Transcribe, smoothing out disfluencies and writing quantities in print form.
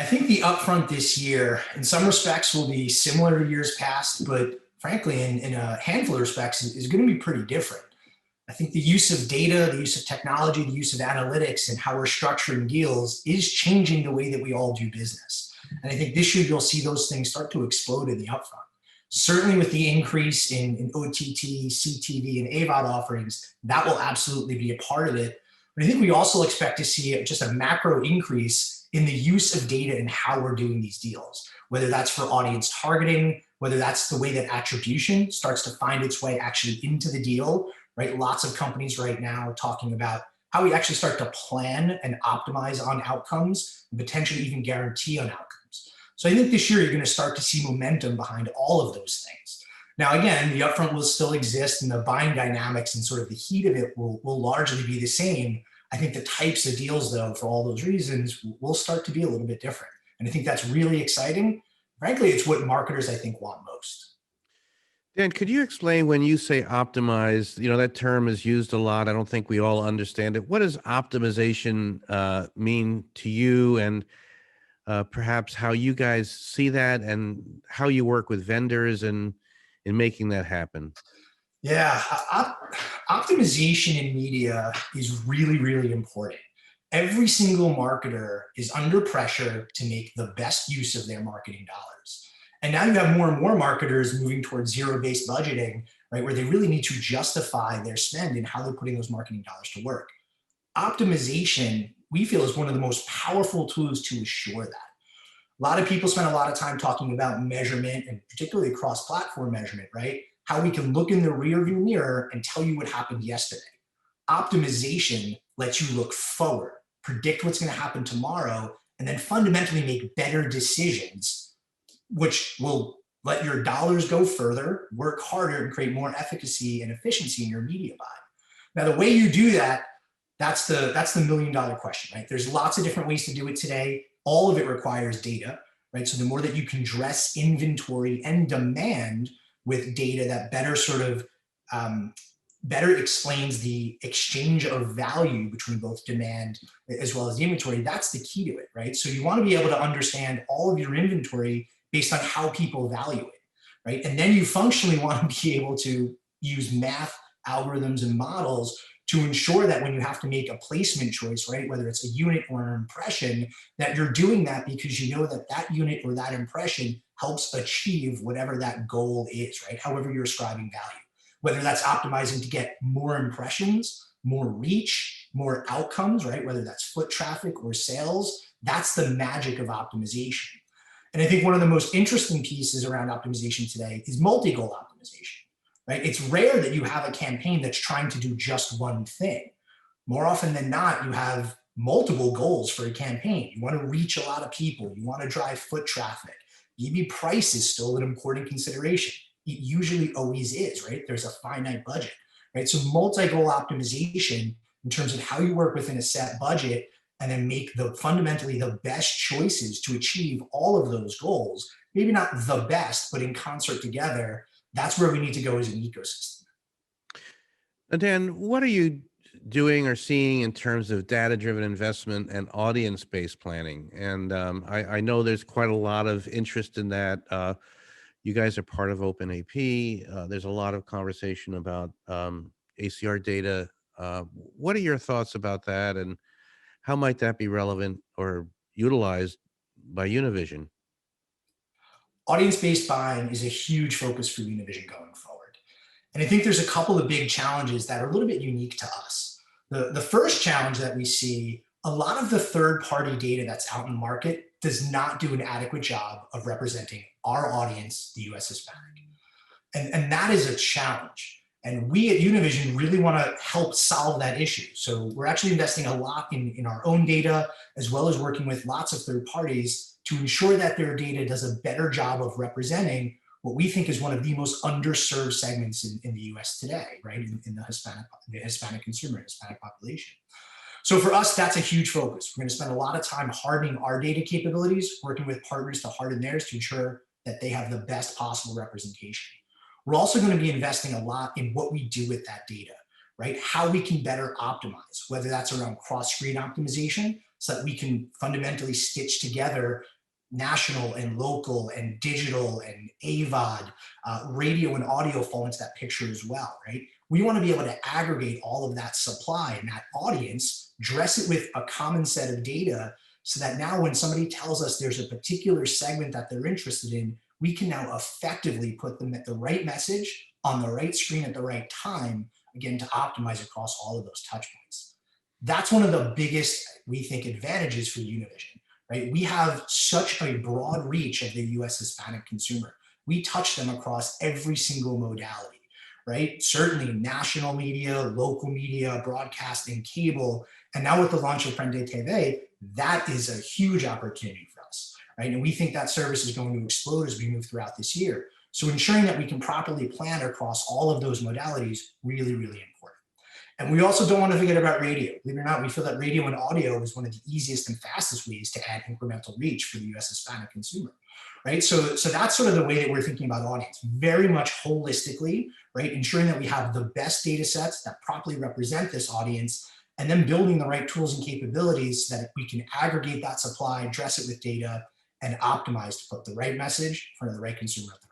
I think the upfront this year, in some respects, will be similar to years past, but frankly, in a handful of respects, is going to be pretty different. I think the use of data, the use of technology, the use of analytics, and how we're structuring deals is changing the way that we all do business. And I think this year you'll see those things start to explode in the upfront. Certainly with the increase in OTT, CTV, and AVOD offerings, that will absolutely be a part of it. But I think we also expect to see just a macro increase in the use of data and how we're doing these deals, whether that's for audience targeting, whether that's the way that attribution starts to find its way actually into the deal, right? Lots of companies right now talking about how we actually start to plan and optimize on outcomes and potentially even guarantee on outcomes. So I think this year you're going to start to see momentum behind all of those things. Now, again, the upfront will still exist and the buying dynamics and sort of the heat of it will largely be the same. I think the types of deals, though, for all those reasons, will start to be a little bit different. And I think that's really exciting. Frankly, it's what marketers, I think, want most. Dan, could you explain when you say optimize? That term is used a lot. I don't think we all understand it. What does optimization mean to you, and perhaps how you guys see that and how you work with vendors and in making that happen? Yeah, optimization in media is really, really important. Every single marketer is under pressure to make the best use of their marketing dollars. And now you have more and more marketers moving towards zero-based budgeting, right, where they really need to justify their spend and how they're putting those marketing dollars to work. Optimization, we feel, is one of the most powerful tools to assure that. A lot of people spend a lot of time talking about measurement and particularly cross-platform measurement, right? How we can look in the rearview mirror and tell you what happened yesterday. Optimization lets you look forward, predict what's going to happen tomorrow, and then fundamentally make better decisions, which will let your dollars go further, work harder, and create more efficacy and efficiency in your media buy. Now, the way you do that, that's the million-dollar question, right? There's lots of different ways to do it today. All of it requires data, right? So the more that you can dress inventory and demand with data that better sort of better explains the exchange of value between both demand as well as the inventory, that's the key to it, right? So you want to be able to understand all of your inventory based on how people value it, right? And then you functionally want to be able to use math algorithms and models to ensure that when you have to make a placement choice, right, whether it's a unit or an impression, that you're doing that because you know that that unit or that impression helps achieve whatever that goal is, right? However you're ascribing value, whether that's optimizing to get more impressions, more reach, more outcomes, right? Whether that's foot traffic or sales, that's the magic of optimization. And I think one of the most interesting pieces around optimization today is multi-goal optimization. Right? It's rare that you have a campaign that's trying to do just one thing. More often than not, you have multiple goals for a campaign. You want to reach a lot of people. You want to drive foot traffic. Maybe price is still an important consideration. It usually always is, right? There's a finite budget, right? So multi-goal optimization in terms of how you work within a set budget and then make fundamentally the best choices to achieve all of those goals, maybe not the best, but in concert together, that's where we need to go as an ecosystem. Dan, what are you doing or seeing in terms of data-driven investment and audience-based planning? And I know there's quite a lot of interest in that. You guys are part of OpenAP. There's a lot of conversation about ACR data. What are your thoughts about that, and how might that be relevant or utilized by Univision? Audience-based buying is a huge focus for Univision going forward. And I think there's a couple of big challenges that are a little bit unique to us. The first challenge that we see, a lot of the third-party data that's out in the market does not do an adequate job of representing our audience, the US Hispanic. And that is a challenge. And we at Univision really want to help solve that issue. So we're actually investing a lot in our own data, as well as working with lots of third parties to ensure that their data does a better job of representing what we think is one of the most underserved segments in the US today, right? In the Hispanic consumer, Hispanic population. So for us, that's a huge focus. We're going to spend a lot of time hardening our data capabilities, working with partners to harden theirs to ensure that they have the best possible representation. We're also going to be investing a lot in what we do with that data, right? How we can better optimize, whether that's around cross-screen optimization, so that we can fundamentally stitch together national and local and digital and AVOD, radio and audio fall into that picture as well, right? We want to be able to aggregate all of that supply and that audience, dress it with a common set of data, so that now when somebody tells us there's a particular segment that they're interested in, we can now effectively put them at the right message on the right screen at the right time, again, to optimize across all of those touch points. That's one of the biggest, we think, advantages for Univision, right? We have such a broad reach of the US Hispanic consumer. We touch them across every single modality, right? Certainly national media, local media, broadcast, and cable. And now with the launch of Prende TV, that is a huge opportunity for us, right? And we think that service is going to explode as we move throughout this year. So ensuring that we can properly plan across all of those modalities, really, really important. And we also don't want to forget about radio. Believe it or not, we feel that radio and audio is one of the easiest and fastest ways to add incremental reach for the US Hispanic consumer, right? So that's sort of the way that we're thinking about audience, very much holistically, right? Ensuring that we have the best data sets that properly represent this audience, and then building the right tools and capabilities so that we can aggregate that supply, dress it with data, and optimize to put the right message in front of the right consumer at the